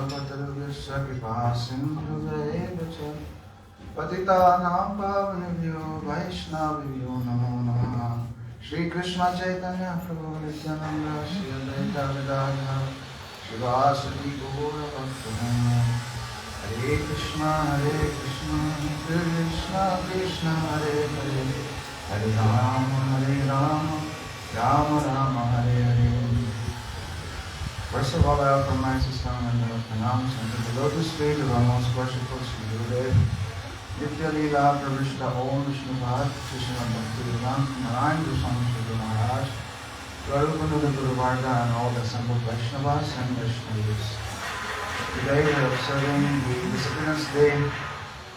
Pataruvyasya Kripa Sindhudev Cha Patitanam Pavanebhyo Vaishnavibhyo Namo Namaha Shri Krishna Chaitanya Prabhu Nityananda Shri Advaita Gadadhara Shivasati Gaura Bhaktivinoda Hare Krishna Krishna Krishna Hare Hare Hare Rama Rama Rama Hare Hare. First of all, I offer my system and pranams unto the lotus feet of our most worshipful Sri Gurudev. Nitya Leela Pravishta Om Vishnu Bhat Krishna Bhakti Vedanta Narayan Goswami Sri Maharaj, Garupanada Guru Varga and all the assembled Vaishnavas and Vaishnavis. Today we are observing the Disciplinance Day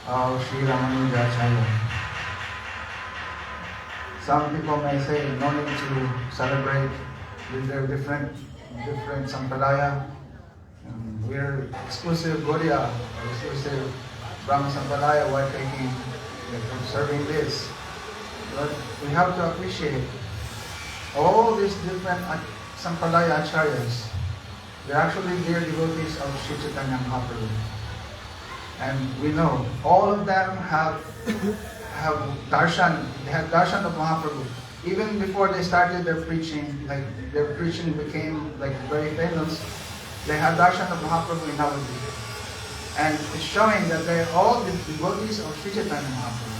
of Sri Ramanujacarya. Some people may say no need to celebrate with their different sampradaya. We are exclusive Gaudiya, exclusive Brahma Sampradaya, why observing this. But we have to appreciate all these different Sampradaya Acharyas. They are actually dear devotees of Sri Chaitanya Mahaprabhu. And we know all of them have darshan. They had darshan of Mahaprabhu. Even before they started their preaching, like their preaching became like very famous, they had darshan of Mahaprabhu in Navadvip. And it's showing that they are all the devotees of Sri Chaitanya Mahaprabhu.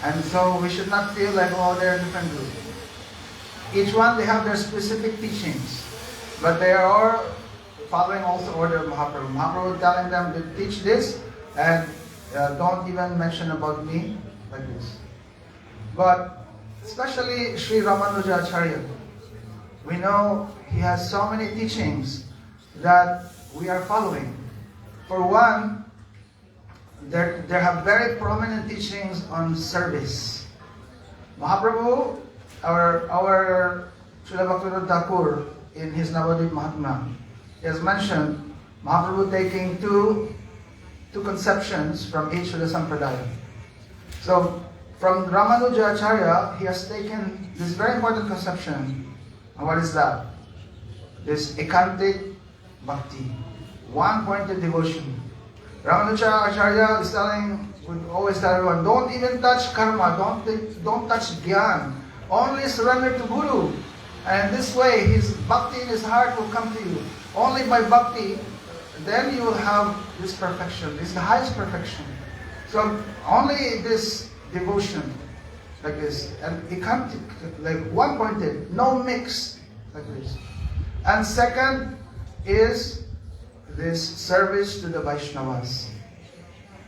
And so we should not feel like, oh, they're different groups. Each one, they have their specific teachings. But they are all following also order of Mahaprabhu. Mahaprabhu telling them to teach this and don't even mention about me, like this. But especially Sri Ramanujacarya, we know he has so many teachings that we are following. For one, there have very prominent teachings on service. Mahaprabhu, our Srila Bhaktivinoda Thakur, in his Navadvip Mahatmya, he has mentioned Mahaprabhu taking two conceptions from each of the Sampradaya. So, from Ramanujacarya, he has taken this very important conception. And what is that? This ekantic bhakti, one-pointed devotion. Ramanujacarya is would always tell everyone, don't even touch karma, don't touch jnana, only surrender to Guru. And this way, his bhakti in his heart will come to you. Only by bhakti, then you will have this perfection. This is the highest perfection. So, only this devotion, like this, and it can't, like one-pointed, no mix, like this. And second is this service to the Vaishnavas.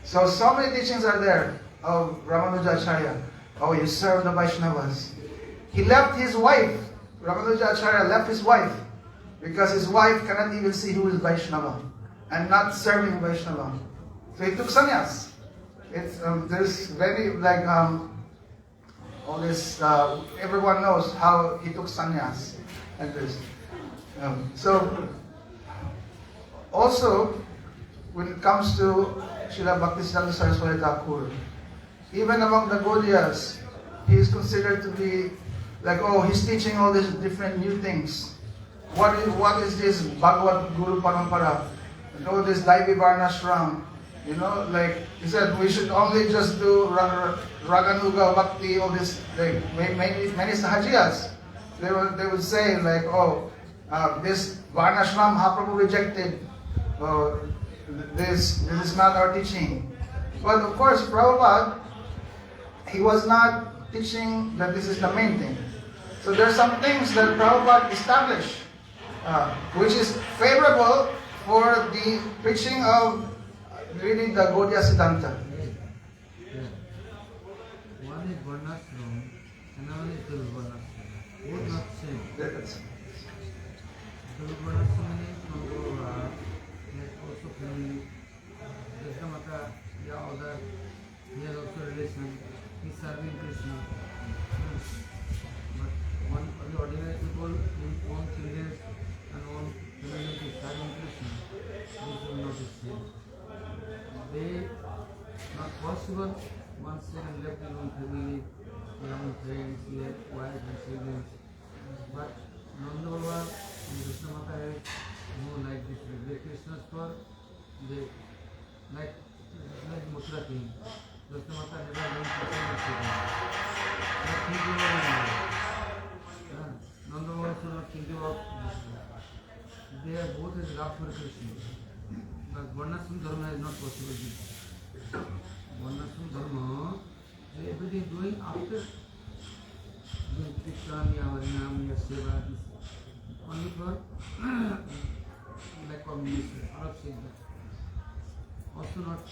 So many teachings are there of Ramanujacarya. Oh, you serve the Vaishnavas. He left his wife. Ramanujacarya left his wife because his wife cannot even see who is Vaishnava and not serving Vaishnava. So he took sannyas. There's very all this. Everyone knows how he took sannyas like this. So also, when it comes to Srila Bhaktisiddhanta Saraswati Thakur, even among the Gaudiyas, he is considered to be like, oh, he's teaching all these different new things. What is this Bhagavad Guru Parampara? You know, this Daivi Varnashram. You know, like he said, we should only just do Raganuga Bhakti, all this, like many Sahajiyas. They would say like, oh, this Varnashram Mahaprabhu rejected. This is not our teaching. But of course, Prabhupada, he was not teaching that this is the main thing. So there are some things that Prabhupada established, which is favorable for the preaching of reading the Gaudiya Siddhanta. One is Varnashram and another is Durvarnashram. Both not same. Durvarnashram is from Gaura, also family. Krishna Mata, other, he has also relation. He is serving Krishna. But one of the ordinary people, his own children and own family is serving Krishna. This will not be same. They not possible once they have left their own family, their own friends, their wife and siblings. But Nanda Baba and Krishna Mata have more like this regret. Krishna's for the like Mutra king. Krishna Mata never learned Krishna Mata. Not thinking about it. Nanda also not thinking about this. They are both as love for Krishna. But Varnashram Dharma is not possible. Varnashram Dharma, everything doing after doing Kirtan, Harinam, Seva, this only for like communication, all of saying that. Also not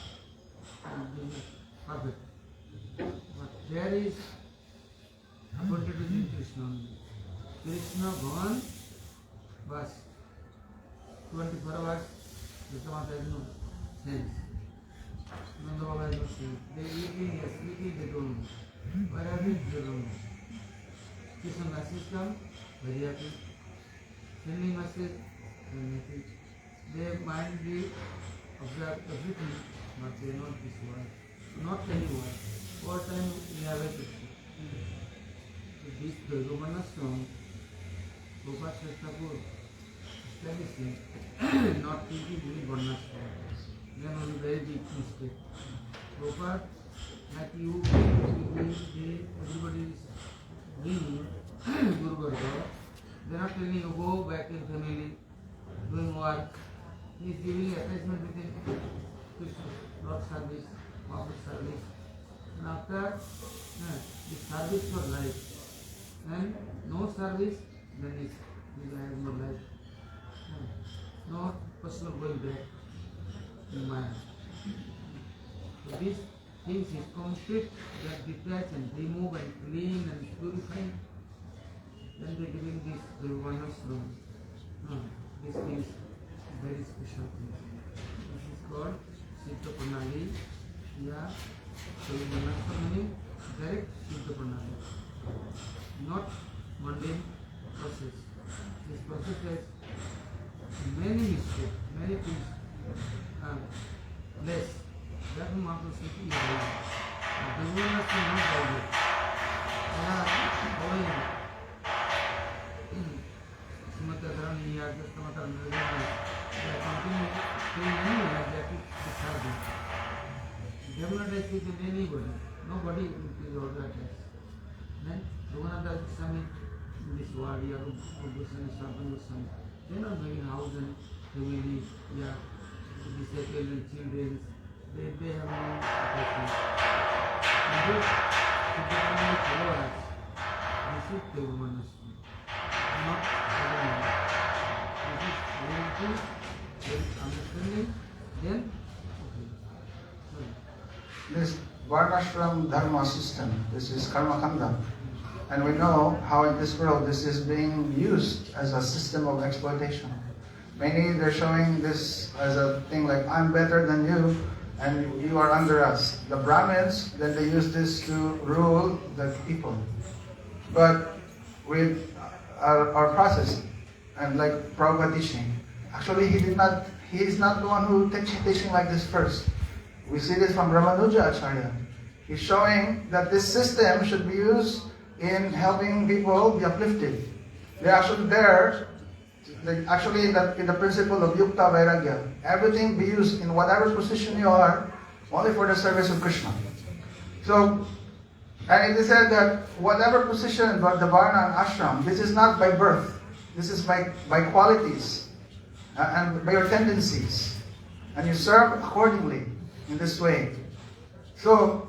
perfect. But there is appointed within Krishna only. Krishna gone, but 24 hours, Krishna Mata has no sense. Nanda Baba has no sense. They eating, yes, sleeping, they don't know. Where are they? They don't know. Krishna message come, very happy. Sending message, very happy. Their mind will observe everything, but they are not this world. Not anyone. All time we have a picture. This Ramanujacarya, Prabhupada Thakur, establishing, not thinking only Varnashram. Then only very big mistake. Prabhupada, like you, everybody is doing Guru Varga. They are not telling you go back in family, doing work. He is giving attachment within Krishna, Lord service, Mahaprabhu service. And after the service for life, and no service, then he has no life. No possible going back in mind. So these things is complete, that detach and remove and clean and purify. Then they giving this Varnashram. This is very special thing. This is called Siddha Pranali. Yeah, so Varnashram meaning direct Siddha Pranali. Not mundane process. This process has many mistakes, many things less. That Mahaprabhu said is right. The Varnashram is not like that. Srimati Karunya, Krishna Mata, they are continuing doing anywhere that is service. They will not attach with anybody. Nobody is order attached. Then Ramanujacarya Swami in this world, Goswami, Swapan Goswami, they are not making house and family, disciples and children. They have no attachment. And this is the followers. This is the Varnashram, not everyone. This is very good, very understanding. Then, This Varnashram Dharma system, this is Karma Kanda. And we know how in this world this is being used as a system of exploitation. Many, they're showing this as a thing like, I'm better than you and you are under us. The Brahmins, then they use this to rule the people. But with our process, and like Prabhupada teaching, actually he is not the one who teaching like this first. We see this from Ramanujacarya. He's showing that this system should be used in helping people be uplifted. They're actually there, in the principle of Yukta Vairagya. Everything be used in whatever position you are, only for the service of Krishna. So, and it is said that whatever position, but the Varna and Ashram, this is not by birth. This is by qualities and by your tendencies. And you serve accordingly in this way. So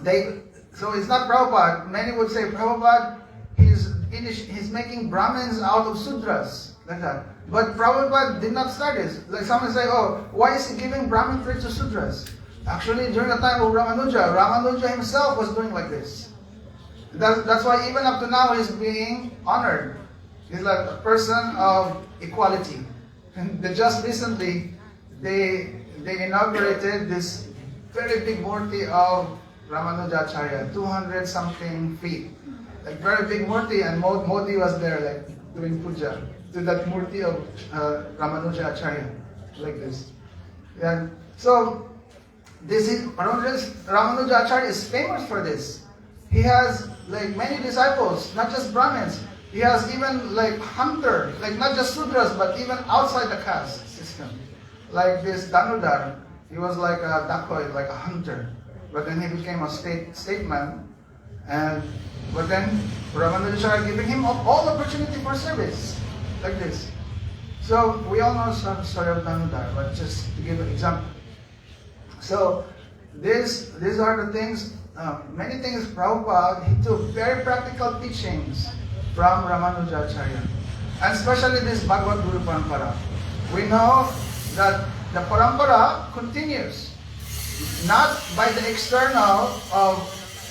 it's not Prabhupada. Many would say Prabhupada, he's making Brahmins out of Sudras, like that. But Prabhupada did not start this. Like someone say, oh, why is he giving Brahmin traits to Sudras? Actually, during the time of Ramanuja himself was doing like this. That's why even up to now he's being honored. He's like a person of equality. And just recently, they inaugurated this very big murti of Ramanujacarya, 200 something feet. Like very big murti, and Modi was there like doing puja to that murti of Ramanujacarya, like this. And so this is Ramanujacarya is famous for this. He has like many disciples, not just Brahmins. He has even like hunter, like not just Sudras, but even outside the caste system. Like this Danudar, he was like a dacoit, like a hunter. But then he became a statesman, but then Ramanujacarya giving him all opportunity for service, like this. So we all know some story of Danudar, but just to give an example. So these are the things, many things Prabhupada, he took very practical teachings from Ramanujacarya. And especially this Bhagavad Guru Parampara. We know that the Parampara continues. Not by the external of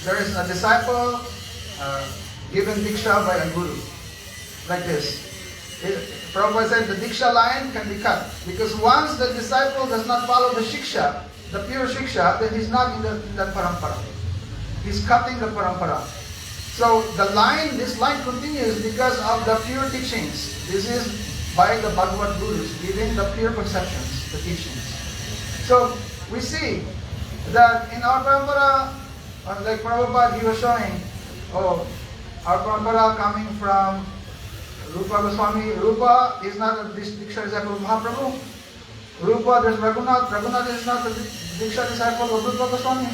there is a disciple given Diksha by a Guru. Like this. Prabhupada said the Diksha line can be cut. Because once the disciple does not follow the Shiksha, the pure Shiksha, then he's not in that Parampara. He's cutting the Parampara. So this line continues because of the pure teachings. This is by the Bhagavad Gurus, giving the pure conceptions, the teachings. So we see that in our Parampara, like Prabhupada, he was showing, our Parampara coming from Rupa Goswami. Rupa is not a Diksha disciple of Mahaprabhu. Rupa, there's Raghunath. Raghunath is not a Diksha disciple of Rupa Goswami.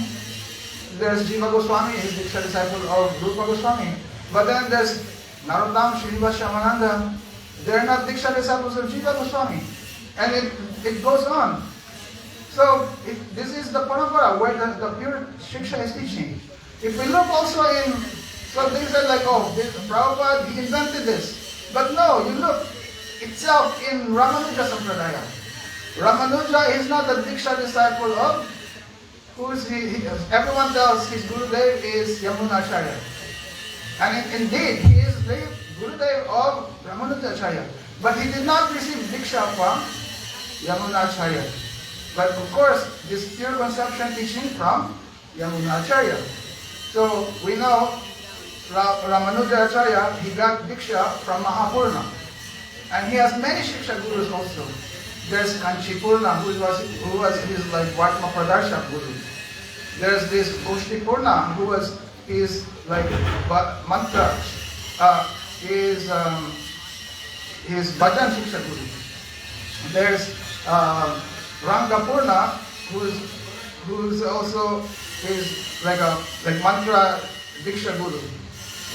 There's Jiva Goswami, is Diksha disciple of Rupa Goswami. But then there's Narottam, Srinivas Shamananda. They're not Diksha disciples of Jiva Goswami. And it goes on. So this is the Parampara where the pure Shiksha is teaching. If we look also in, so they said like, Prabhupada, he invented this. But no, you look itself in Ramanuja Sampradaya. Ramanuja is not a Diksha disciple of, who is he? Everyone tells his Gurudev is Ramanujacarya. And indeed, he is the Gurudev of Ramanujacarya. But he did not receive Diksha from Ramanujacarya. But of course, this pure conception teaching from Ramanujacarya. So we know Ramanujacarya, he got Diksha from Mahapurna. And he has many Shiksha Gurus also. There's Kanchipurna, who was his like Vatma Pradarsha Guru. There's this Goshtipurna, who was his like mantra, his Bhajan Shiksha Guru. There's Rangapurna, who's also his like mantra Diksha Guru,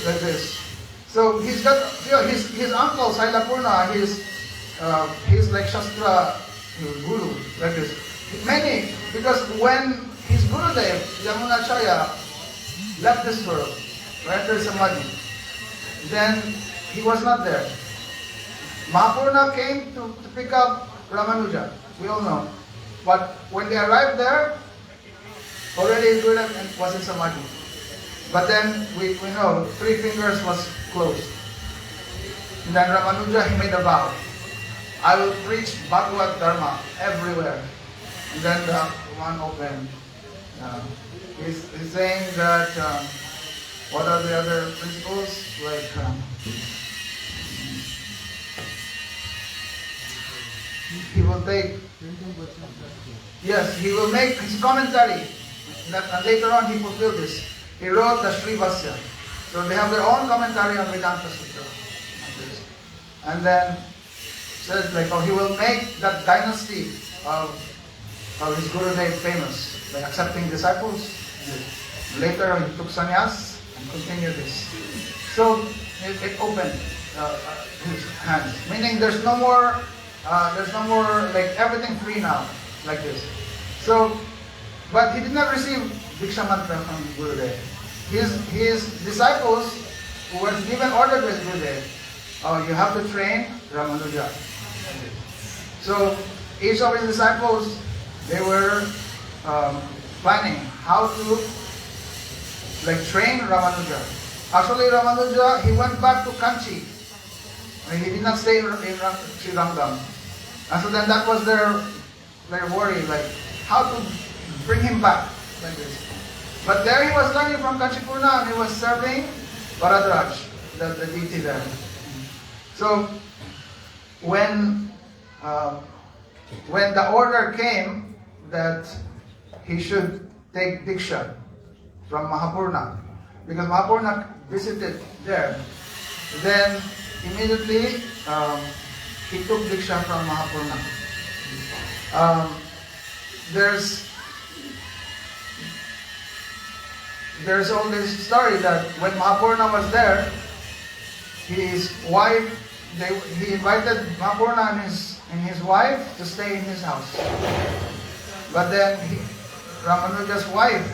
like this. So he's got his uncle Sailapurna, he's like Shastra Guru, like this. Many, because when his Gurudev, Ramanujacarya, left this world, right, there's Samadhi, then he was not there. Mahapurna came to pick up Ramanuja, we all know. But when they arrived there, already his Gurudev was in Samadhi. But then we know 3 fingers was closed. And then Ramanuja, he made a vow. I will preach Bhagavad Dharma everywhere. And then the one opened. He's saying that, what are the other principles? Like, he will take, yes, he will make his commentary. And later on he fulfilled this. He wrote the Srivasya. So they have their own commentary on Vedanta Sutra. And then says like, he will make that dynasty of his Gurudev famous by accepting disciples. Later he took sannyas and continued this. So it opened his hands, meaning there's no more like everything free now, like this. So, but he did not receive Diksha Mantra from Gurudev. His disciples who were given order by Gurudev, you have to train Ramanuja. So each of his disciples, they were planning how to like train Ramanuja. Actually, Ramanuja, he went back to Kanchi. He did not stay in Sri Rangam. And so then that was their worry, like how to bring him back like this. But there he was learning from Kanchipurna and he was serving Bharadraj, the deity there. So when the order came that he should take Diksha from Mahapurna, because Mahapurna visited there, then immediately he took Diksha from Mahapurna. There's all this story that when Mahapurna was there, his wife, he invited Mahapurna and his wife to stay in his house. But then Ramanuja's wife,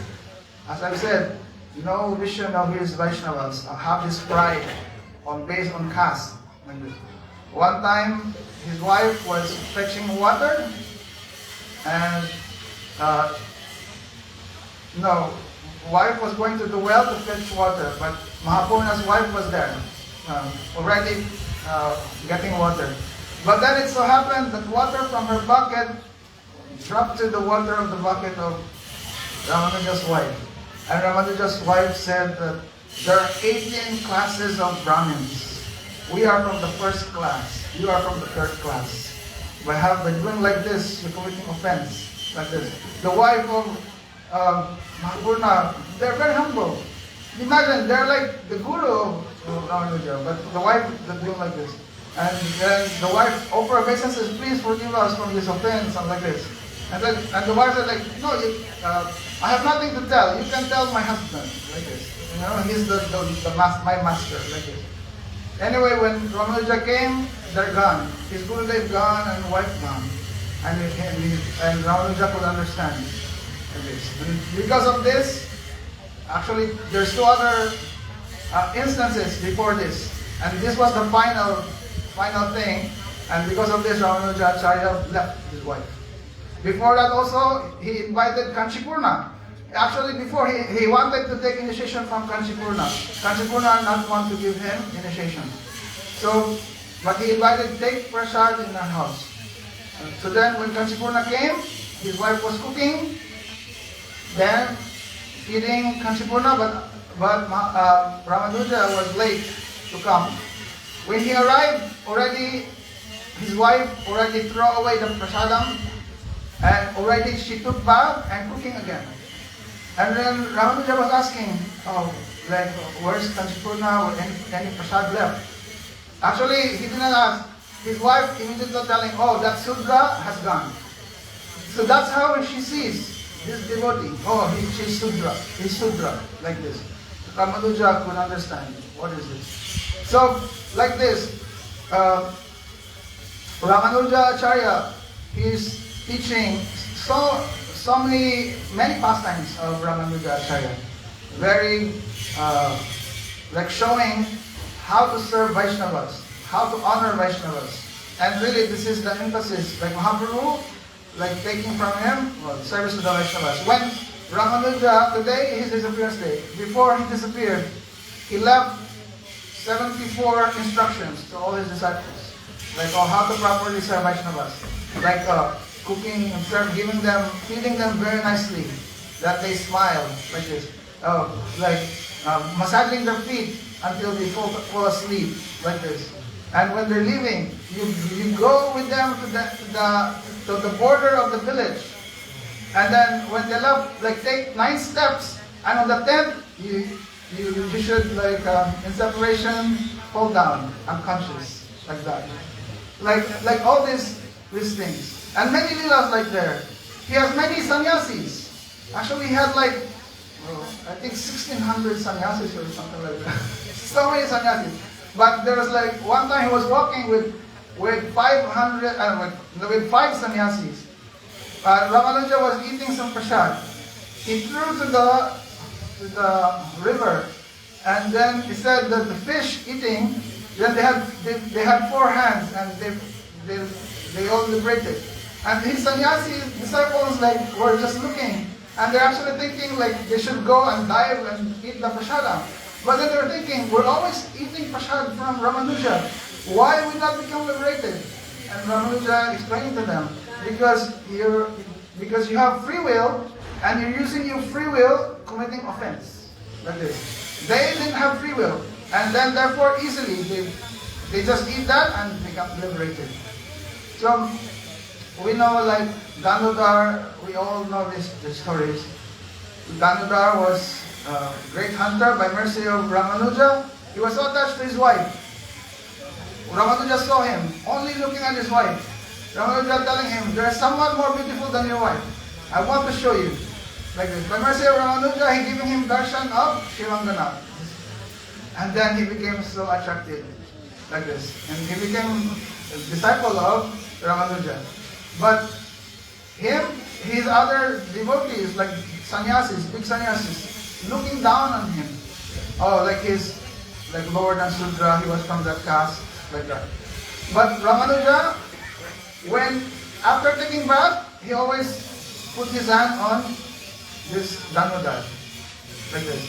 as I've said, no vision of his Vaishnavas, have this pride based on caste. One time, his wife was fetching water, and wife was going to the well to fetch water, but Mahapurna's wife was there, already getting water. But then it so happened that water from her bucket dropped to the water of the bucket of Ramanuja's wife. And Ramanuja's wife said that there are 18 classes of Brahmins. We are from the first class. You are from the third class. By doing like this, you're committing offense. Like this. The wife of Mahapurna, they're very humble. Imagine, they're like the guru of Ramanuja, but the wife is doing like this. And then the wife offer obeisance and says, please forgive us from this offense, and like this. And the wife said, like, no, I have nothing to tell. You can tell my husband, like this. He's my master, like this. Anyway, when Ramanuja came, they're gone. His Gurudev gone and wife gone. And Ramanuja could understand this. And because of this, actually, there's two other instances before this. And this was the final thing. And because of this, Ramanujacarya left his wife. Before that also, he invited Kanchipurna. Actually, before he wanted to take initiation from Kanchipurna. Kanchipurna not want to give him initiation. So, but he invited, take prasad in our house. So then when Kanchipurna came, his wife was cooking, then feeding Kanchipurna, but Ramanuja was late to come. When he arrived, his wife already threw away the prasadam, and already she took bath and cooking again. And then Ramanuja was asking, where's Kanchipurna, or any prasad left? Actually, he did not ask. His wife immediately telling, that Sudra has gone. So that's how she sees this devotee. She's Sudra. He's Sudra, like this. Ramanuja could understand, what is this? So, like this, Ramanujacarya is teaching many pastimes of Ramanujacarya. Very, showing how to serve Vaishnavas, how to honor Vaishnavas. And really, this is the emphasis. Like Mahaprabhu, taking from him, service to the Vaishnavas. When Ramanuja, today is his disappearance day. Before he disappeared, he left 74 instructions to all his disciples. How to properly serve Vaishnavas. Cooking and feeding them very nicely, that they smile, like this. Massaging their feet until they fall asleep, like this. And when they're leaving, you go with them to the border of the village. And then when they left, take 9 steps, and on the 10th, you should, in separation, fall down, unconscious, like that. Like all these things. And many leelas there. He has many sannyasis. Actually, he had I think 1,600 sannyasis or something like that. So many sannyasis. But there was one time he was walking with 5 sannyasis. Ramanuja was eating some prasad. He threw to the river, and then he said that the fish eating, then they had 4 hands, and they all liberated. And his sannyasi disciples were just looking, and they're actually thinking they should go and dive and eat the prasadam. But then they're thinking, we're always eating prasad from Ramanuja. Why we not become liberated? And Ramanuja explained to them, because you have free will, and you're using your free will committing offense, like this. They didn't have free will, and then therefore easily they just eat that and become liberated. So we know Damodar, we all know the stories. Damodar was a great hunter by mercy of Ramanuja. He was so attached to his wife. Ramanuja saw him, only looking at his wife. Ramanuja telling him, there is someone more beautiful than your wife. I want to show you. Like this. By mercy of Ramanuja, he giving him darshan of Shivangana. And then he became so attracted. Like this. And he became a disciple of Ramanuja. But his other devotees, like sannyasis, big sannyasis, looking down on him. Oh, like he's like lower than Sudra, he was from that caste, like that. But Ramanuja, after taking bath, he always put his hand on this Damodar, like this.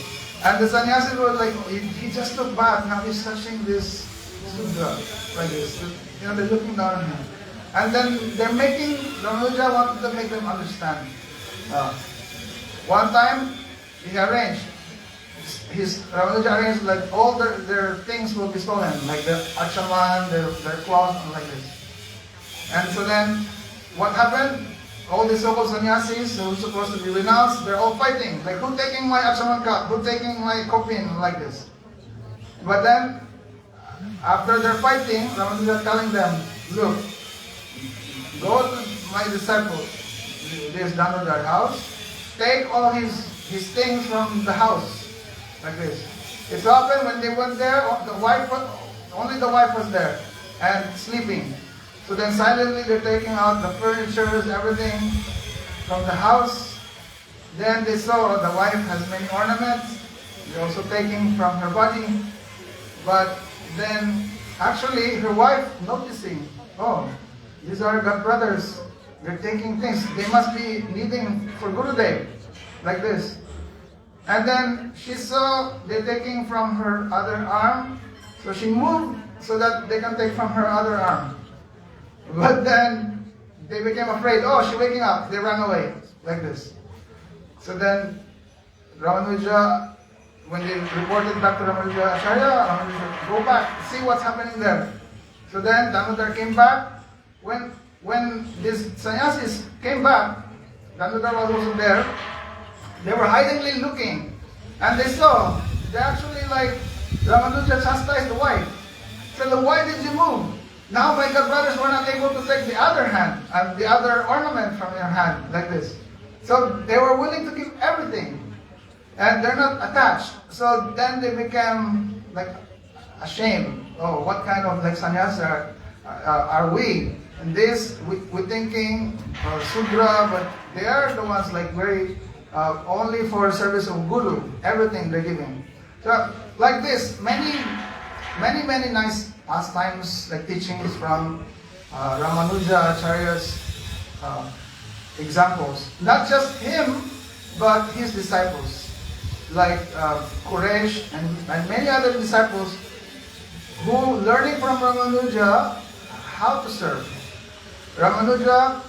And the sannyasis was like, he just took bath, now he's touching this Sudra, like this. You know, they're looking down on him. And then Ramanuja wanted to make them understand. One time, he arranged, Ramanuja arranged like all their things will be stolen, like their achaman, their clothes, and like this. And so then, what happened? All the so-called sannyasis who were supposed to be renounced, they're all fighting. Like, who taking my achaman cup? Who taking my kopin? Like this. But then, after they're fighting, Ramanuja telling them, look, go to my disciple, this Damodar house, take all his things from the house, like this. It so happened when they went there, only the wife was there, and sleeping. So then silently they're taking out the furniture, everything from the house. Then they saw the wife has many ornaments. They're also taking from her body. But then actually her wife noticing, oh, these are God brothers. They're taking things. They must be needing for Gurudev, like this. And then she saw they're taking from her other arm. So she moved so that they can take from her other arm. But then they became afraid. Oh, she's waking up. They ran away, like this. So then Ramanuja, when they reported back to Ramanujacarya, Ramanuja, go back, see what's happening there. So then Damodar came back. When these sannyasis came back, Damodar was also there. They were hidingly looking, and they saw, they actually like, Ramanuja chastised the wife. Said, why did you move? Now my God brothers were not able to take the other hand, and the other ornament from your hand, like this. So they were willing to give everything, and they're not attached. So then they became like ashamed. Oh, what kind of like sannyasa are we? And this, we're thinking Sudra, but they are the ones like very, only for service of Guru, everything they're giving. So like this, many nice pastimes, like teachings from Ramanujacarya's examples. Not just him, but his disciples, like Quraysh and many other disciples who learning from Ramanuja how to serve. Ramanuja,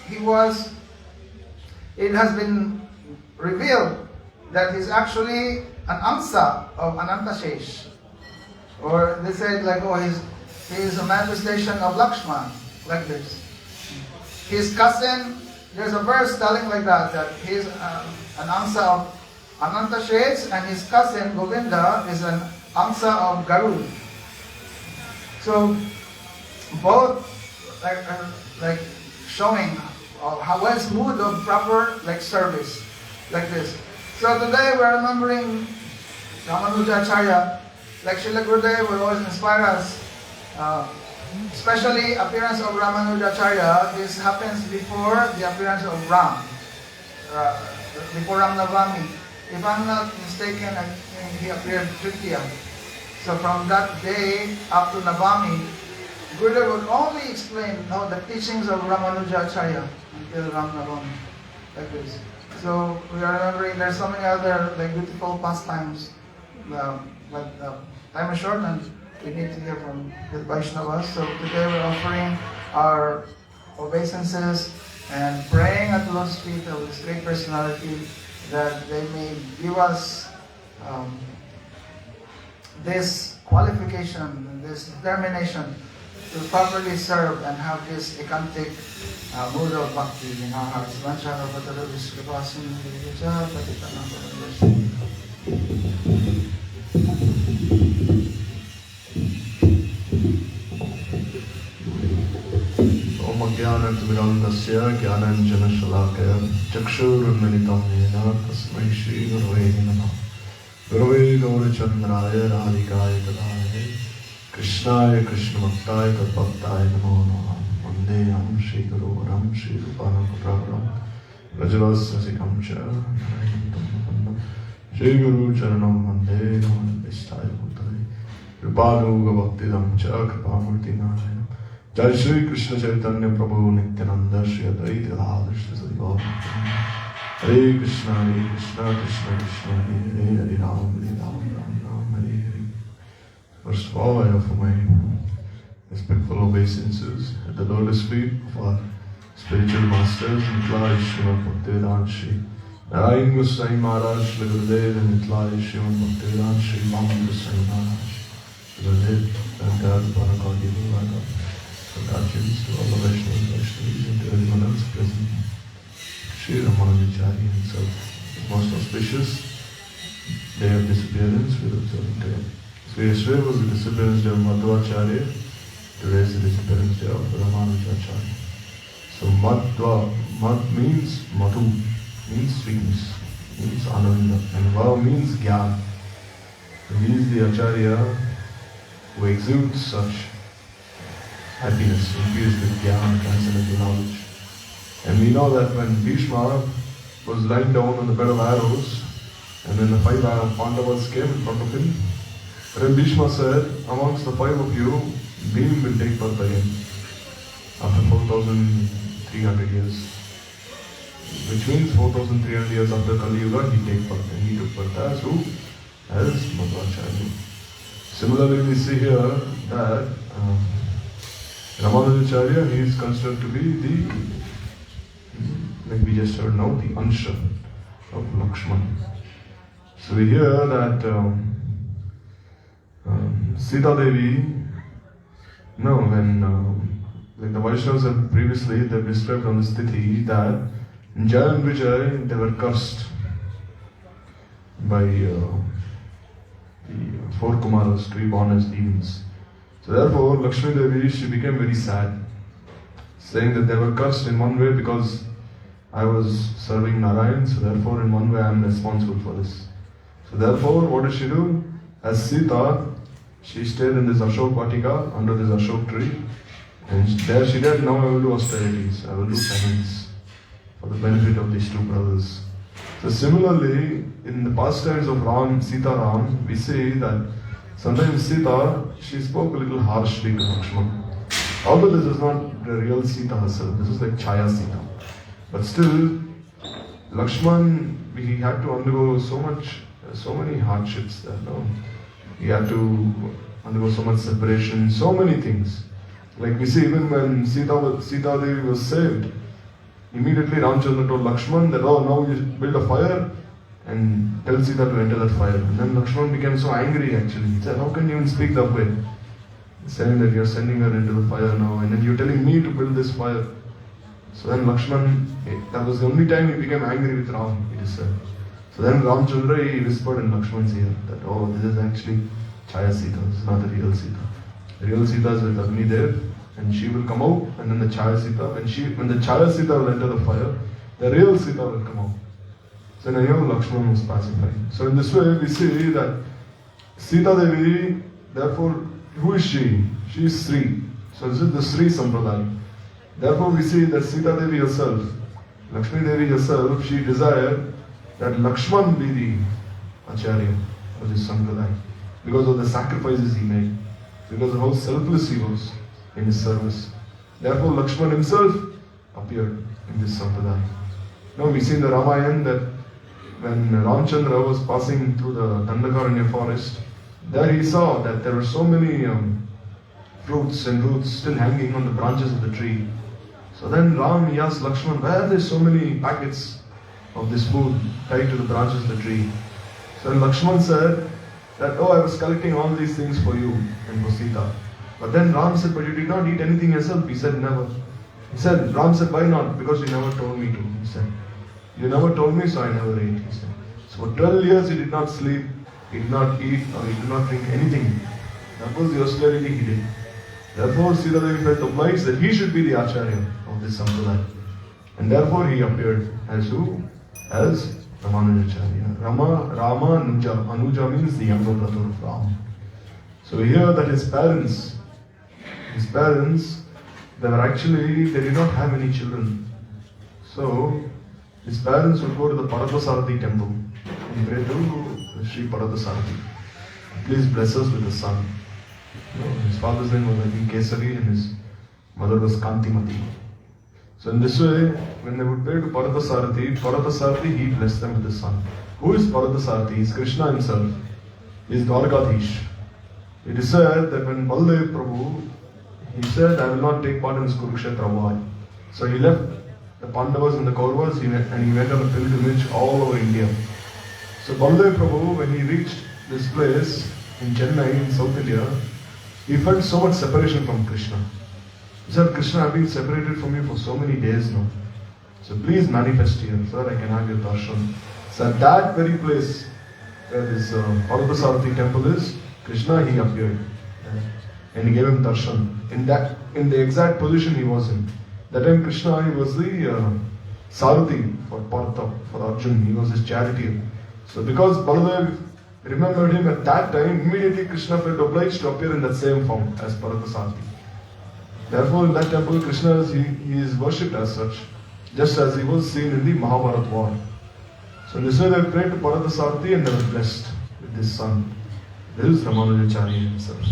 it has been revealed that he's actually an Amsa of Anantashesh. Or they said like, oh, he's a manifestation of Lakshman, like this. His cousin, there's a verse telling like that he's an Amsa of Anantashesh, and his cousin Govinda is an Amsa of Garud. So both like showing how one's mood of proper like service, like this. So today we're remembering Ramanujacarya. Like Srila Gurudev will always inspire us, especially appearance of Ramanujacarya. This happens before the appearance of Ram, before Ram Navami. If I'm not mistaken, I think he appeared Tritiya. So from that day up to Navami, Gurudev would only explain the teachings of Ramanujacarya until Ram Navami, like this. So we are remembering there's so many other like beautiful pastimes, but time is short and we need to hear from the Vaishnavas. So today we're offering our obeisances and praying at the Lord's feet of this great personality that they may give us this qualification and this determination to properly serve and have this ekantic mood of bhakti in our hearts. ज्ञानतिमिरन्दस्य ज्ञानाञ्जनशलाकया चक्षुरुन्मिलितं येन तस्मै श्रीगुरवे नमः। गुरवे गौरचन्द्राय राधिकाय तदाय कृष्णाय कृष्णभक्ताय तद्भक्ताय नमो नमः। वन्देऽहं श्रीगुरुवरं श्रीरूपानुगुरुवरं व्रजवत्ससिकं च श्रीगुरुचरणं वन्दे नमोऽन्विष्टाय भूतले कृपानुगभक्तिदं च कृपामूर्तिनारायण। जय श्री कृष्ण चैतन्य प्रभु नित्यानंद श्री अद्वैत गदाधर श्री गौर हरे Krishna Krishna Krishna Hare Hare Hare Ram Ram Hare Hare. First of all, I offer my respectful obeisances at the lotus feet of our spiritual masters, Nitlai Srimad Bhaktivedanta Shri Narayan Goswami Maharaj, Shri Gurudev, and Nitlai Srimad Bhaktivedanta Shri Ramanujacarya Goswami Maharaj, Gurudev, and God, Bhanakarya, congratulations to all the Vaishnavas and to everyone else present. Shri Ramanujacarya himself, the most auspicious day of disappearance we are observing today. So yesterday was the disappearance day of Madhvacharya, today is the disappearance day of Ramanujacarya. So Madhva, Mad means Madhu, means sweetness, means Ananda, and Va means Gyan. So he is the Acharya who exudes such happiness, infused with Gyan, transcendental knowledge. And we know that when Bhishma was lying down on the bed of arrows, and then the 5 Pandavas came in front of him, then Bhishma said, amongst the 5 of you, Bhim will take birth again after 4,300 years. Which means 4,300 years after Kali Yuga, he take birth, and he took birth as who? As Madhvacharya. Similarly, we see here that Ramanujacarya, he is considered to be the, like we just heard now, the Ansha of Lakshman. So we hear that Sita Devi, like the Vaishnavas have previously, they have described on this Tithi that in Jaya and Vijay, they were cursed by the 4 Kumaras to be born as demons. So therefore, Lakshmi Devi, she became very sad, saying that they were cursed in one way because I was serving Narayan, so therefore in one way I am responsible for this. So therefore, what did she do? As Sita, she stayed in this Ashok Vatika, under this Ashok tree, and there she did, now I will do austerities, I will do penance for the benefit of these 2 brothers. So similarly, in the pastimes of Ram, Sita Ram, we see that sometimes Sita, she spoke a little harshly to Lakshman. Although this is not the real Sita herself, this is like Chaya Sita. But still, Lakshman, he had to undergo so many hardships that he had to undergo so much separation, so many things. Like we see even when Sita Devi was saved, immediately Ramchandra told Lakshman that, now you build a fire and tell Sita to enter that fire. And then Lakshman became so angry actually. He said, how can you even speak that way? Saying that you're sending her into the fire now and then you're telling me to build this fire. So then Lakshman, that was the only time he became angry with Ram, it is said. So then Ramchandra, he whispered in Lakshman's ear that, this is actually Chaya Sita, this is not the real Sita. The real Sita is with Agni Dev, and she will come out, and then the Chaya Sita, when the Chaya Sita will enter the fire, the real Sita will come out. So then Lakshman was pacifying. So in this way we see that Sita Devi, therefore, who is she? She is Sri. So this is the Sri Sampradaya. Therefore we see that Sita Devi herself, Lakshmi Devi herself, she desired that Lakshman be the Acharya of this Sampradaya because of the sacrifices he made, because of how selfless he was in his service. Therefore Lakshman himself appeared in this Sampradaya. Now we see in the Ramayana that when Ramchandra was passing through the Karunya forest, there he saw that there were so many fruits and roots still hanging on the branches of the tree. So then Ram, he asked Lakshman, why are there so many packets of this food tied to the branches of the tree? So then Lakshman said that, I was collecting all these things for you and for Sita. But then Ram said, but you did not eat anything yourself. He said, never. Ram said, why not? Because you never told me to. He said, you never told me, so I never ate. He said, so for 12 years he did not sleep, he did not eat, or he did not drink anything. That was the austerity he did. Therefore, Sita Devi felt obliged that he should be the Acharya of this Sampradaya. And therefore he appeared as who? As Ramanujacarya. Ramanuja. Anuja means the younger brother of Ram. So we hear that his parents, they did not have any children. So his parents would go to the Parathasarathy temple and pray to Sri Parathasarathy. Please bless us with a son. His father's name was, I think, Kesari, and his mother was Kantimati. So in this way, when they would pray to Parathasarathy, he blessed them with a son. Who is Parathasarathy? He is Krishna himself. He is Dwarkadhish. It is said that when Baldev Prabhu, he said, I will not take part in this Kurukshetra war. So he left the Pandavas and the Kauravas and he went on a pilgrimage all over India. So Baldev Prabhu, when he reached this place in Chennai, in South India, he felt so much separation from Krishna. He said, Krishna, I have been separated from you for so many days now. So please manifest here so that I can have your darshan. So at that very place where this Parathasarathy temple is, Krishna, he appeared. And he gave him darshan. In the exact position he was in. That time Krishna, he was the Sarathi for Partha, for Arjun. He was his charioteer. So because Baladev remembered him at that time, immediately Krishna felt obliged to appear in that same form as Parathasarathy. Therefore, in that temple, Krishna he is worshipped as such, just as he was seen in the Mahabharata war. So this way they prayed to Parathasarathy and they were blessed with this son. This is Ramanujacarya himself.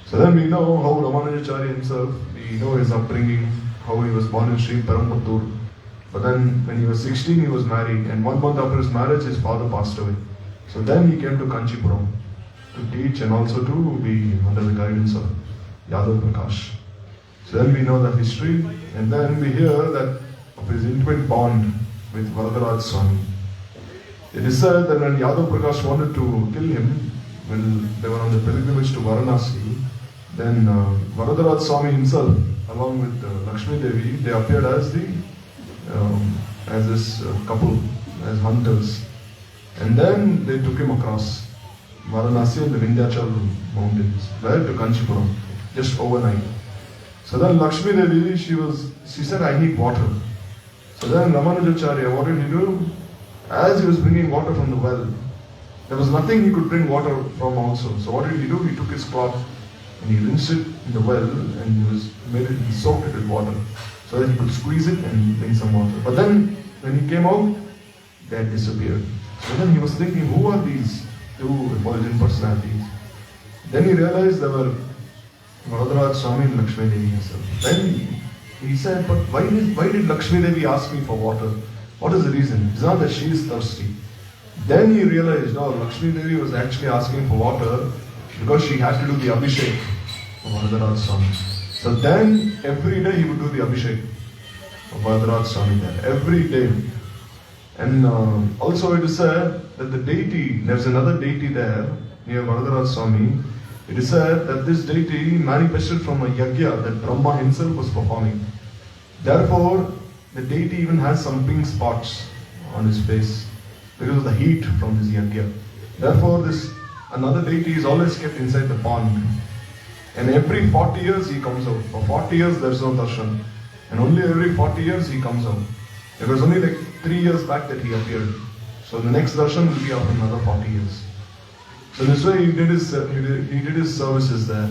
So then we know how Ramanujacarya himself, we know his upbringing, how he was born in Sri Perambuttur. But then when he was 16, he was married, and 1 month after his marriage, his father passed away. So then he came to Kanchipuram to teach and also to be under the guidance of Yadav Prakash. So then we know that history, and then we hear that of his intimate bond with Varadaraj Swami. It is said that when Yadav Prakash wanted to kill him, when they were on the pilgrimage to Varanasi, then Varadaraj Swami himself, along with Lakshmi Devi, they appeared as this couple, as hunters. And then they took him across Varanasi and the Vindhyachal mountains, where to Kanchipuram, just overnight. So then Lakshmi Devi, she said, I need water. So then Ramanujacarya, what did he do? As he was bringing water from the well, there was nothing he could bring water from also. So what did he do? He took his cloth and he rinsed it in the well and he soaked it with water so that he could squeeze it and bring some water. But then when he came out, they had disappeared. So then he was thinking, who are these two effulgent personalities? Then he realized they were Varadaraj Swami and Lakshmi Devi herself. Then he said, but why did Lakshmi Devi ask me for water? What is the reason? It's not that she is thirsty. Then he realized, no, Lakshmi Devi was actually asking for water because she had to do the Abhishek for Varadaraj Swami. So then every day he would do the Abhishek of Varadaraj Swami there. Every day. And also it is said that the deity, there's another deity there near Varadaraj Swami. It is said that this deity manifested from a yagya that Brahma himself was performing. Therefore, the deity even has some pink spots on his face because of the heat from this yagya. Therefore, another deity is always kept inside the pond. And every 40 years he comes out. For 40 years there is no darshan. And only every 40 years he comes out. It was only like 3 years back that he appeared. So the next darshan will be after another 40 years. So this way he did his services there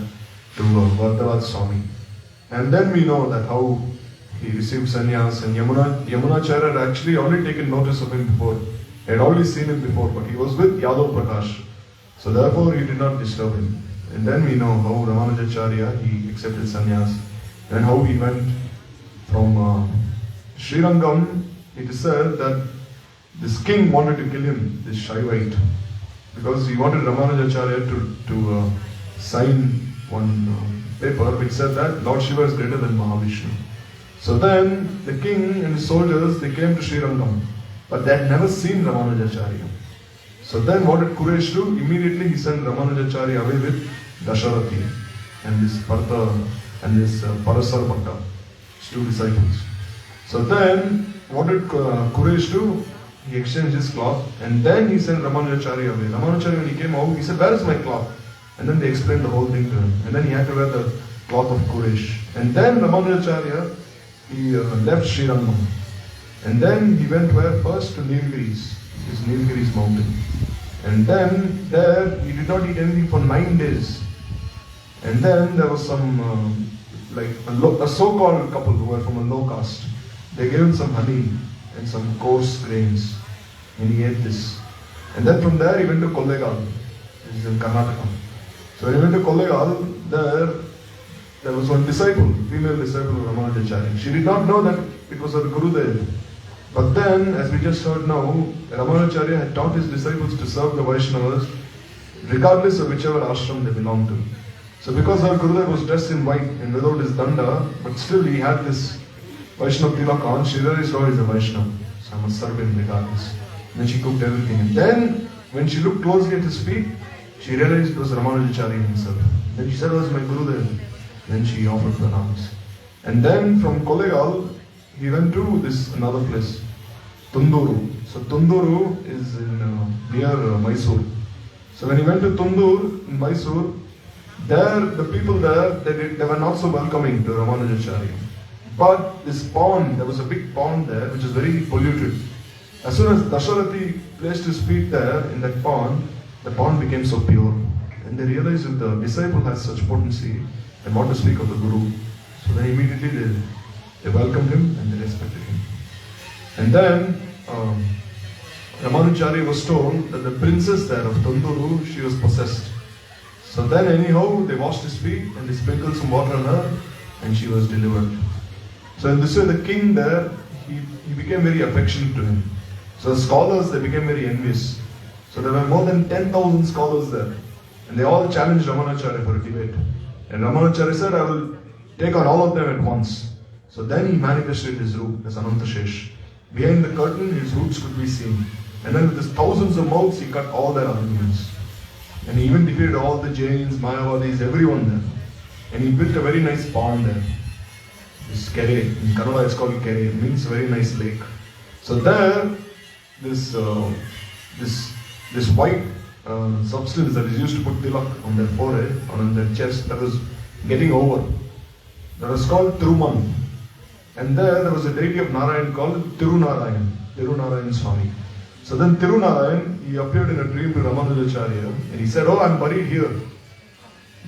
to Varadaraj Swami. And then we know that how he received sannyas, and Yamunacharya had actually already taken notice of him before. He had already seen him before, but he was with Yadav Prakash. So therefore he did not disturb him. And then we know how Ramanujacharya, he accepted sannyas, and how he went from Srirangam. It is said that this king wanted to kill him, this Shaivite, because he wanted Ramanujacharya to sign one paper which said that Lord Shiva is greater than Mahavishnu. So then the king and his soldiers, they came to Srirangam, but they had never seen Ramanujacharya. So then what did Kuresh do? Immediately he sent Ramanujacharya away with Dasharathi and this Partha and this Parasar Bhatta, his two disciples. So then what did Kuresh do? He exchanged his cloth and then he sent Ramanujacharya away. Ramanujacharya, when he came out, he said, where is my cloth? And then they explained the whole thing to him. And then he had to wear the cloth of Kuresh. And then Ramanujacarya, he left Srirangam. And then he went where? First to Nilgiris, his Nilgiris mountain. And then there he did not eat anything for 9 days. And then there was some, a so-called couple who were from a low caste. They gave him some honey and some coarse grains. And he ate this. And then from there he went to Kollegal, which is in Karnataka. So when he went to Kollegal, there was one disciple, female disciple of Ramanujacarya. She did not know that it was her Gurudev. But then, as we just heard now, Ramanujacarya had taught his disciples to serve the Vaishnavas regardless of whichever ashram they belonged to. So because our Gurudev was dressed in white and without his danda, but still he had this Vaishnava tilak on, she realized, oh, he's a Vaishnava, so I must serve him regardless. And then she cooked everything. And then, when she looked closely at his feet, she realized it was Ramanujacarya himself. Then she said, oh, it's my Gurudev. Then she offered pranams. And then from Kollegal, he went to this another place, Tunduru. So Tunduru is near Mysore. So when he went to Tundur in Mysore, there the people there, they were not so welcoming to Ramanujacarya. But this pond, there was a big pond there which is very polluted. As soon as Dasarathi placed his feet there in that pond, the pond became so pure. And they realized that the disciple has such potency, and what to speak of the Guru. So then immediately they welcomed him and they respected him. And then Ramanujacarya was told that the princess there of Tunduru, she was possessed. So then anyhow, they washed his feet and they sprinkled some water on her and she was delivered. So in this way, the king there, he became very affectionate to him. So the scholars, they became very envious. So there were more than 10,000 scholars there. And they all challenged Ramanujacarya for a debate. And Ramanujacarya said, I will take on all of them at once. So then he manifested his root as Anantashesh. Behind the curtain, his roots could be seen. And then with his thousands of mouths, he cut all their arguments. And he even defeated all the Jains, Mayavadis, everyone there. And he built a very nice pond there. This Kere, in Kannada it's called Kere, it means a very nice lake. So there, this white substance that is used to put tilak on their forehead, on their chest, that was getting over. That was called Thiruman. And there was a deity of Narayan called Tirunarayan Swami. So then Tirunarayan, he appeared in a dream to Ramanujacarya and he said, oh, I'm buried here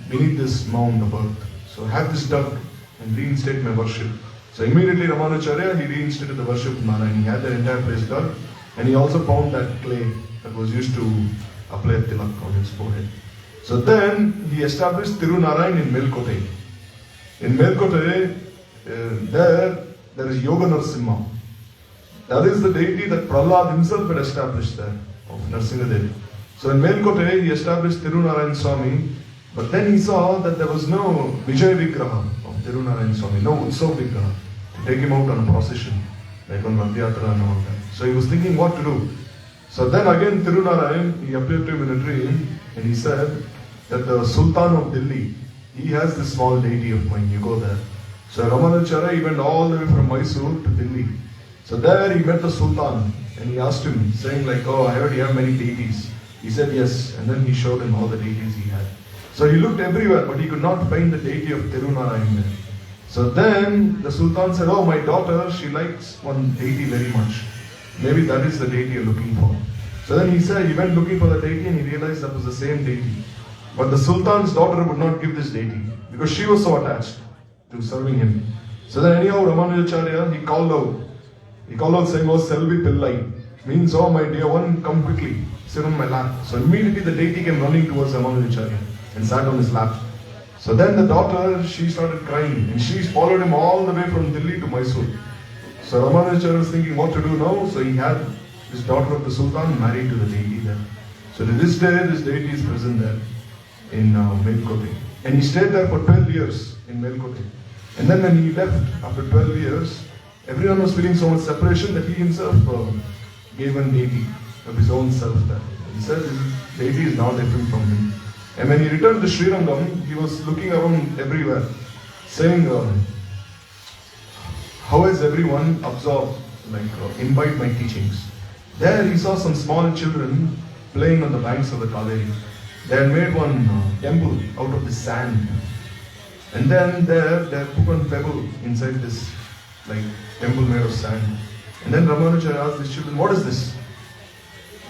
beneath this mound of earth. So have this dug and reinstate my worship. So immediately Ramanujacarya, he reinstated the worship of Narayan. He had the entire place dug and he also found that clay that was used to apply tilak on his forehead. So then he established Tirunarayan in Melkote. In Melkote, there is Yoga Narasimha. That is the deity that Prahlad himself had established there, of Narasimhadev. So in Melkote, he established Tirunarayan Swami, but then he saw that there was no Vijay Vigraha of Tirunarayan Swami, no Utsav Vigraha, to take him out on a procession, like on Rath-yatra and all that. So he was thinking what to do. So then again Tirunarayan, he appeared to him in a dream, and he said that the Sultan of Delhi, he has this small deity of mine, you go there. So Ramanujacarya, he went all the way from Mysore to Delhi. So there he met the Sultan and he asked him, saying like, oh, I heard you have many deities. He said yes, and then he showed him all the deities he had. So he looked everywhere, but he could not find the deity of Tirunarayan there. So then the Sultan said, oh, my daughter, she likes one deity very much. Maybe that is the deity you're looking for. So then he said, he went looking for the deity and he realized that was the same deity. But the Sultan's daughter would not give this deity because she was so attached to serving him. So then anyhow, Ramanujacarya, he called out saying, oh, Selvi Pillai. Means, oh, my dear one, come quickly, sit on my lap. So immediately the deity came running towards Ramanujacarya and sat on his lap. So then the daughter, she started crying and she followed him all the way from Delhi to Mysore. So Ramanujacarya was thinking what to do now. So he had his daughter of the Sultan married to the deity there. So to this day, this deity is present there in Melkote. And he stayed there for 12 years in Melkote. And then when he left after 12 years, everyone was feeling so much separation that he himself gave one deity of his own self there. He said this deity is now different from him. And when he returned to Srirangam, he was looking around everywhere, saying, how has everyone absorbed, imbibe my teachings? There he saw some small children playing on the banks of the Kaveri. They had made one temple out of the sand. And then they put one pebble inside this like temple made of sand. And then Ramanujacarya asked these children, what is this?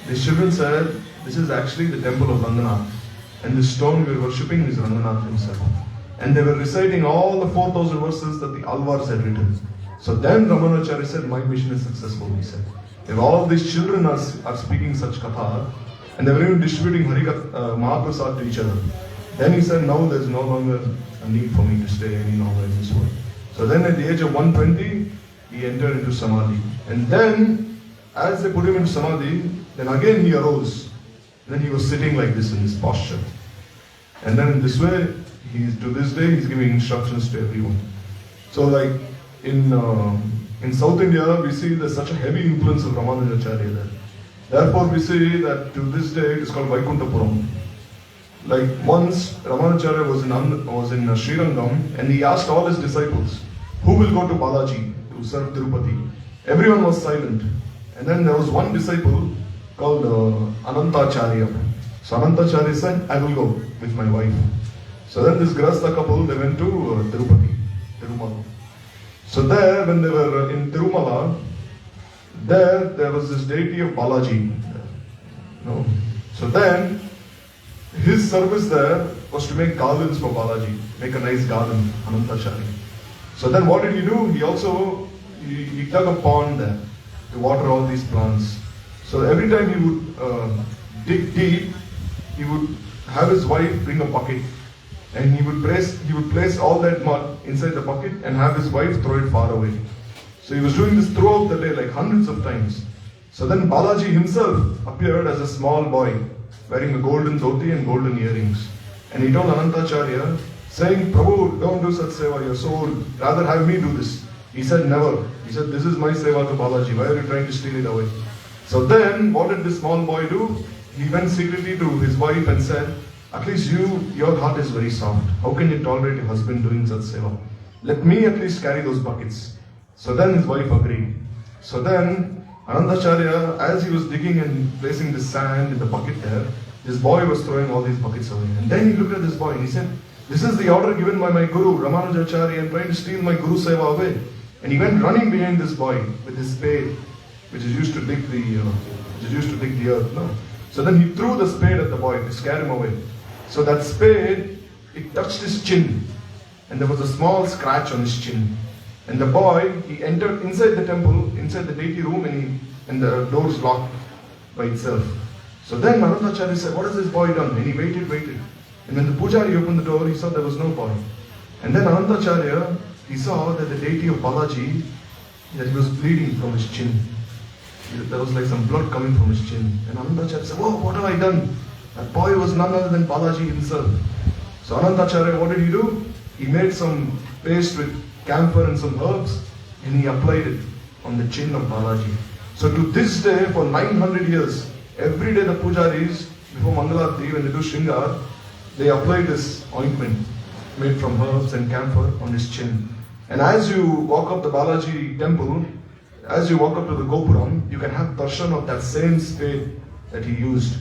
These children said, this is actually the temple of Ranganath. And the stone we were worshipping is Ranganath himself. And they were reciting all the 4,000 verses that the Alvars had written. So then Ramanujacarya said, my mission is successful, he said. If all of these children are speaking such katha, and they were even distributing Mahaprasad to each other, then he said, now there is no longer a need for me to stay any longer in this world. So then at the age of 120, he entered into Samadhi. And then, as they put him into Samadhi, then again he arose. And then he was sitting like this in this posture. And then in this way, to this day, he's giving instructions to everyone. So like in South India, we see there's such a heavy influence of Ramanujacarya there. Therefore, we see that to this day, it is called Vaikuntapuram. Like once, Ramanujacarya was in Srirangam, and he asked all his disciples, who will go to Balaji to serve Tirupati? Everyone was silent. And then there was one disciple called Anantacharya. So Anantacharya said, I will go with my wife. So then this Grasta couple, they went to Tirupati, Tirumala. So there, when they were in Tirumala, there was this deity of Balaji. No. So then, his service there was to make gardens for Balaji, make a nice garden, Anantacharya. So then what did he do? He also, he dug a pond there to water all these plants. So every time he would dig deep, he would have his wife bring a bucket, and he would place all that mud inside the bucket and have his wife throw it far away. So he was doing this throughout the day, like hundreds of times. So then Balaji himself appeared as a small boy, wearing a golden dhoti and golden earrings. And he told Anantacharya, saying, Prabhu, don't do such seva, you're so old, rather have me do this. He said, never. He said, this is my seva to Balaji, why are you trying to steal it away? So then, what did this small boy do? He went secretly to his wife and said, at least your heart is very soft. How can you tolerate your husband doing such seva? Let me at least carry those buckets. So then his wife agreed. So then, Anantacharya, as he was digging and placing the sand in the bucket there, this boy was throwing all these buckets away. And then he looked at this boy and he said, this is the order given by my guru, Ramanujacarya, and trying to steal my guru seva away. And he went running behind this boy with his spade, which is used to dig the earth. No? So then he threw the spade at the boy to scare him away. So that spade, it touched his chin, and there was a small scratch on his chin. And the boy, he entered inside the temple, inside the deity room, and the doors locked by itself. So then Anantacharya said, what has this boy done? And he waited. And when the pujari opened the door, he saw there was no boy. And then Anantacharya, he saw that the deity of Balaji, that he was bleeding from his chin. There was like some blood coming from his chin. And Anantacharya said, oh, what have I done? That boy was none other than Balaji himself. So Anantacharya, what did he do? He made some paste with camphor and some herbs, and he applied it on the chin of Balaji. So to this day, for 900 years, every day the pujaris, before Mangalarti, when they do Shringar, they apply this ointment made from herbs and camphor on his chin. And as you walk up the Balaji temple, as you walk up to the Gopuram, you can have darshan of that same spade that he used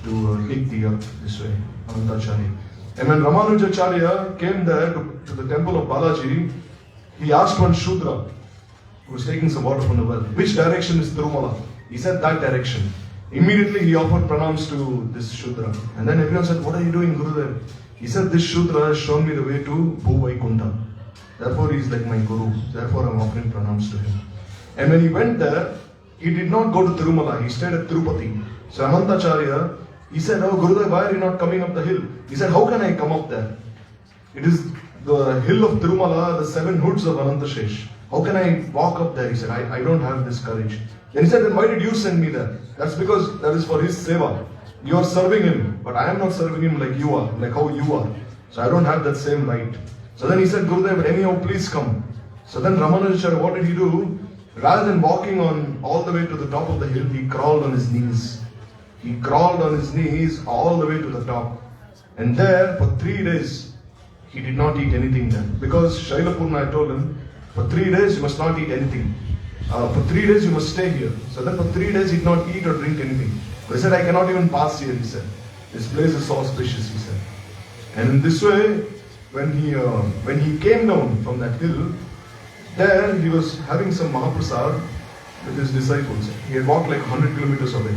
to dig the earth this way, Anantacharya. And when Ramanujacarya came there to the temple of Balaji, he asked one Shudra who was taking some water from the well, which direction is Tirumala? He said that direction. Immediately he offered pranams to this Shudra. And then everyone said, what are you doing, Gurudev? He said, this Shudra has shown me the way to Bhuvaikuntha. Therefore he is like my Guru. Therefore I am offering pranams to him. And when he went there, he did not go to Tirumala. He stayed at Tirupati. So Anantacharya, he said, oh Gurudev, why are you not coming up the hill? He said, how can I come up there? It is the hill of Tirumala, the 7 hoods of Anantashesh. How can I walk up there? He said, I don't have this courage. Then he said, then why did you send me there? That's because that is for his seva. You are serving him, but I am not serving him like you are, like how you are. So I don't have that same right. So then he said, Gurudev, anyhow, please come. So then Ramanujacarya, what did he do? Rather than walking on all the way to the top of the hill, he crawled on his knees. He crawled on his knees all the way to the top. And there, for 3 days, he did not eat anything there. Because Shailapurna, I told him, for 3 days you must not eat anything. For 3 days you must stay here. So then for 3 days he did not eat or drink anything. He said, I cannot even pass here, he said. This place is so auspicious, he said. And in this way, when he came down from that hill, there he was having some Mahaprasad with his disciples. He had walked like 100 kilometers away.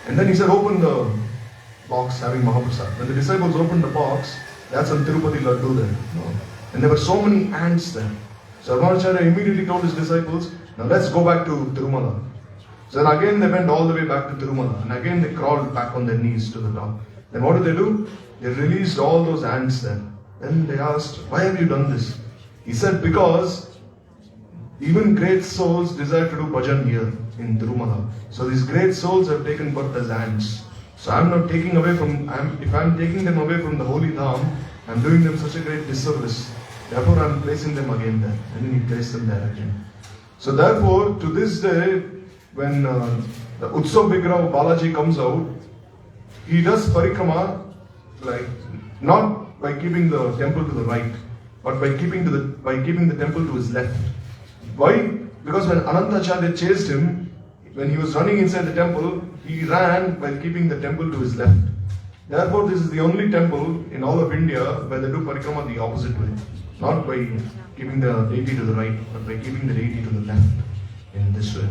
And then he said, open the box having Mahaprasad. When the disciples opened the box, that's some Tirupati Laddu there. And there were so many ants there. So Ramanujacarya immediately told his disciples, now let's go back to Tirumala. So then again they went all the way back to Tirumala. And again they crawled back on their knees to the top. Then what did they do? They released all those ants there. Then they asked, why have you done this? He said, because even great souls desire to do bhajan here in Tirumala. So these great souls have taken birth as ants. So I'm not taking away from, if I'm taking them away from the holy dham, I'm doing them such a great disservice. Therefore I'm placing them again there. And then he placed them there again. So therefore, to this day, when the Utsav Vigraha of Balaji comes out, he does parikrama, like, not by keeping the temple to the right, but by keeping the temple to his left. Why? Because when Anantacharya chased him, when he was running inside the temple, he ran while keeping the temple to his left. Therefore, this is the only temple in all of India where they do parikrama the opposite way. Not by keeping the deity to the right, but by keeping the deity to the left in this way.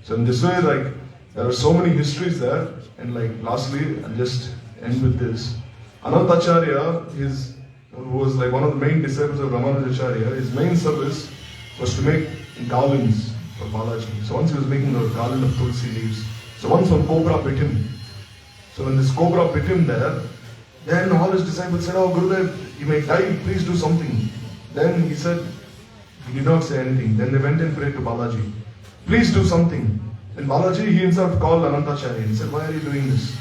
So in this way, like, there are so many histories there. And like, lastly, I'll just end with this. Anantacharya, who was like one of the main disciples of Ramanujacarya, his main service was to make garlands for Balaji. So once he was making a garland of tulsi leaves. So once one cobra bit him. So when this cobra bit him there, then all his disciples said, oh Gurudev, you may die, please do something. Then he said, he did not say anything. Then they went and prayed to Balaji. Please do something. And Balaji, he himself called Anantacharya. He said, why are you doing this?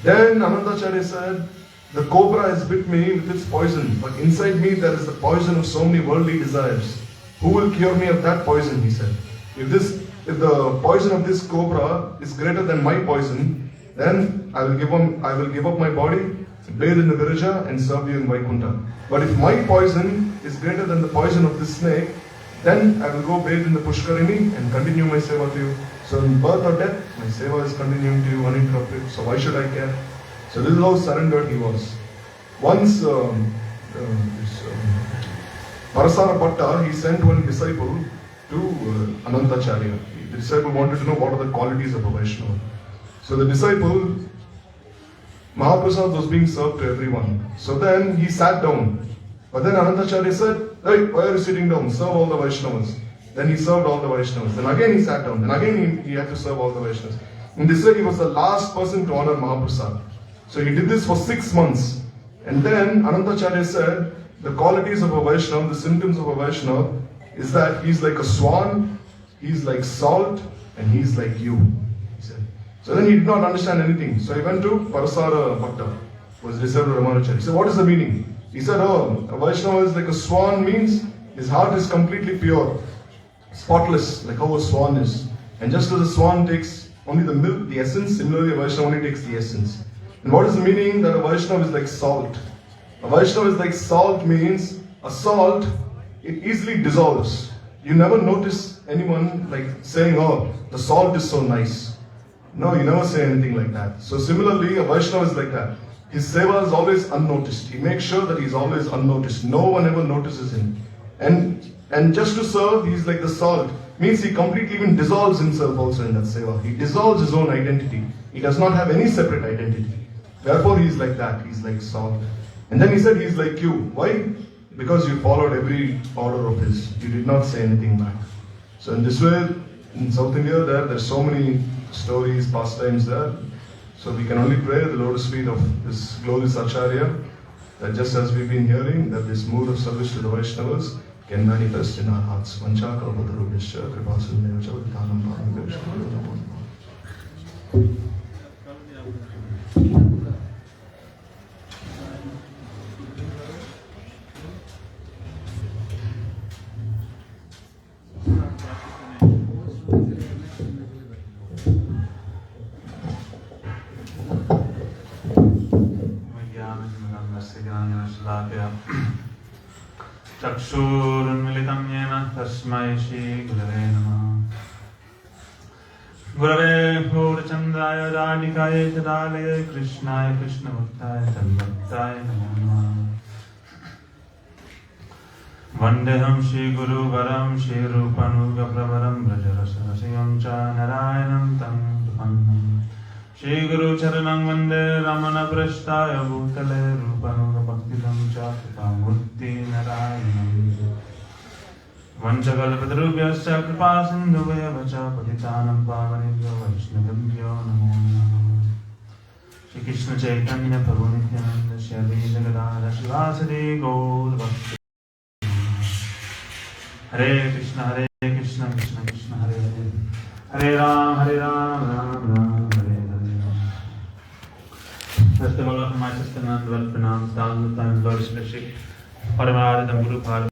Then Anantacharya said, the cobra has bit me with its poison, but inside me there is the poison of so many worldly desires. Who will cure me of that poison? He said. If the poison of this cobra is greater than my poison, then I will give up my body, bathe in the Virija and serve you in Vaikuntha. But if my poison is greater than the poison of this snake, then I will go bathe in the Pushkarini and continue my seva to you. So in birth or death, my seva is continuing to you uninterrupted. So why should I care? So this is how surrendered he was. Once Parasara Bhatta, he sent one disciple to Anantacharya. The disciple wanted to know what are the qualities of a Vaishnava. So the disciple, Mahaprasad was being served to everyone. So then he sat down. But then Anantacharya said, hey, why are you sitting down? Serve all the Vaishnavas. Then he served all the Vaishnavas. Then again he sat down. Then again he had to serve all the Vaishnavas. In this way he was the last person to honor Mahaprasad. So he did this for 6 months. And then Anantacharya said, the qualities of a Vaishnava, the symptoms of a Vaishnava, is that he's like a swan, he's like salt, and he's like you. He said. So then he did not understand anything. So he went to Parasara Bhatta, who was disciple of Ramanujacarya. He said, what is the meaning? He said, oh, a Vaishnava is like a swan, means his heart is completely pure, spotless, like how a swan is. And just as a swan takes only the milk, the essence, similarly a Vaishnava only takes the essence. And what is the meaning that a Vaishnava is like salt? A Vaishnava is like salt means, a salt, it easily dissolves. You never notice anyone like saying, oh, the salt is so nice. No, you never say anything like that. So similarly, a Vaishnava is like that. His seva is always unnoticed. He makes sure that he's always unnoticed. No one ever notices him. And just to serve, he's like the salt. Means he completely even dissolves himself also in that seva. He dissolves his own identity. He does not have any separate identity. Therefore, he's like that. He's like salt. And then he said he's like you. Why? Because you followed every order of his. You did not say anything back. So in this way, in South India, there's so many stories, pastimes there. So we can only pray at the lotus feet of this glorious Acharya, that just as we've been hearing, that this mood of service to the Vaishnavas can manifest in our hearts. Vancha kalpatarubhyascha kripasindevacha vidhanam paramibhyascha. चक्षुरुन्मिलितं येन तस्मै श्रीगुरवे नमः। गुरवे गौरचन्द्राय राधिकाय तदालये कृष्णाय कृष्णभक्ताय तद्भक्ताय नमो नमः। Vandeham Shri Guru Varam Shri Rupanuga Pravaram Brajarasarasayam Cha Narayanam Tam Pannam Shri Guru Charanam Vande Ramana Prashtaya Bhutale Rupanuga Bhaktitam Cha Kripamurti Narayanam Vanchakalpatarubhyascha Kripa Sindhuvaya Cha Patitanam Pavanebhyo Vaishnavabhyo Namo Namaha Shri Krishna Chaitanya Prabhu Nityananda Shri Advaita Gadadhara Shivasari Gaur Bhakti Hare Krishna, Krishna Krishna, Hare Hare, Hare Ram, Ram Ram, Hare Hare. First of all, my sister and well pronounced, all the time, Lord Shri Paramaradam Guru Paramaradam.